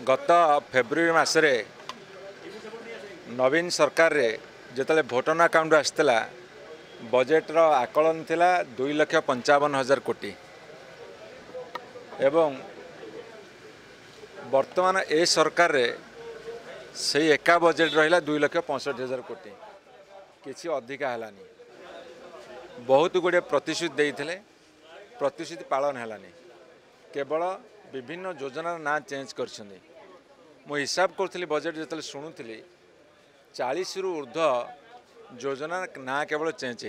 गत फेब्रुआरी मासरे नवीन सरकार रे जिते भोटन अकाउंट आसला बजेटर आकलन थिला 2,55,000 कोटी एवं वर्तमान ए सरकार रे से एका बजेट रहा 2,65,000 कोटी किसी अधिका हलानी बहुत गुड़े प्रतिश्रुति देइथिले प्रतिश्रुति पालन हलानी केवल विभिन्न योजना ना चेंज कर मु हिसाब करी बजेट जो शुणुली 40 रु ऊर्ध्व योजना ना केवल चेंज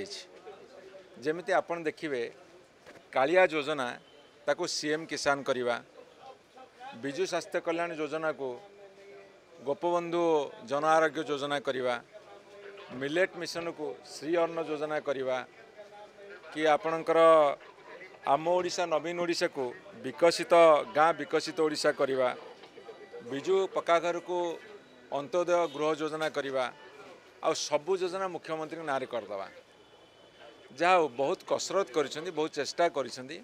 होती आपन देखिए कालिया योजना ताकू सीएम किसान करवा विजु स्वास्थ्य कल्याण योजना को गोपबंधु जन आरोग्य योजना करवा मिलेट मिशन को श्री अन्न योजना करवा कि आपणकर आम ओडिशा नवीन ओडिशा को विकसित गाँ विकसित ओडिशा करवा विजु पक्काघर को अंत्योदय गृह योजना करवा आ सबू योजना मुख्यमंत्री नारे करदे जहाँ बहुत कसरत करिसेंती बहुत चेष्टा करिसेंती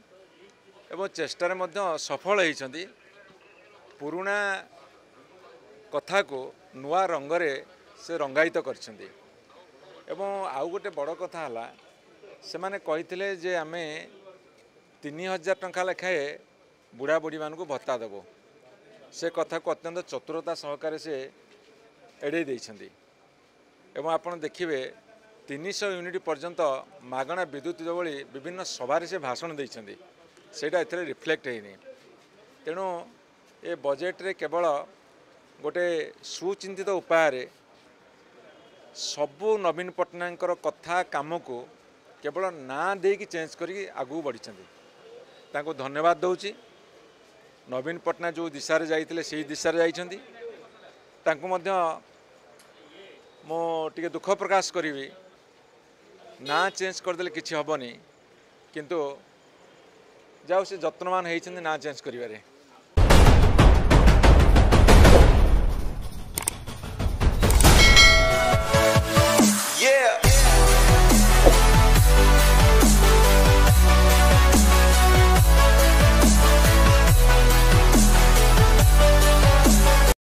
एवं चेष्टार मध्य सफल होइसेंती पुराना कथा को नुआ रंगरे से रंगायित करिसेंती एवं आउ गोटे बड़ कथा हला से माने कहिथिले जे आमे 3,000 टंका लेखाए बुढ़ा बुढ़ी मान को भत्ता देव से कथा को अत्यंत चतुरता सहकारे से एड़े देइछंती एवं आपण देखिए 300 यूनिट पर्यंत मागणा विद्युत जोड़ी विभिन्न सभारे से भाषण देइछंती सेटा एथरे रिफ्लेक्ट होइनी तेणु ए बजेट रे केवल गोटे सुचिंतित उपाय सबू नवीन पट्टनायक कथा काम को केवल ना देकी चेंज करी आगू बढ़ी तांको धन्यवाद दौची नवीन पट्टनायक जो दिशा रे जाइतिले सेही दिशा रे जाइछंती तांको मध्य मो टिके दुख प्रकाश करी ना चेंज करदेले किछि हबनी किंतु जाओ से जत्नवान होइछंती ना चेंज करिवारे।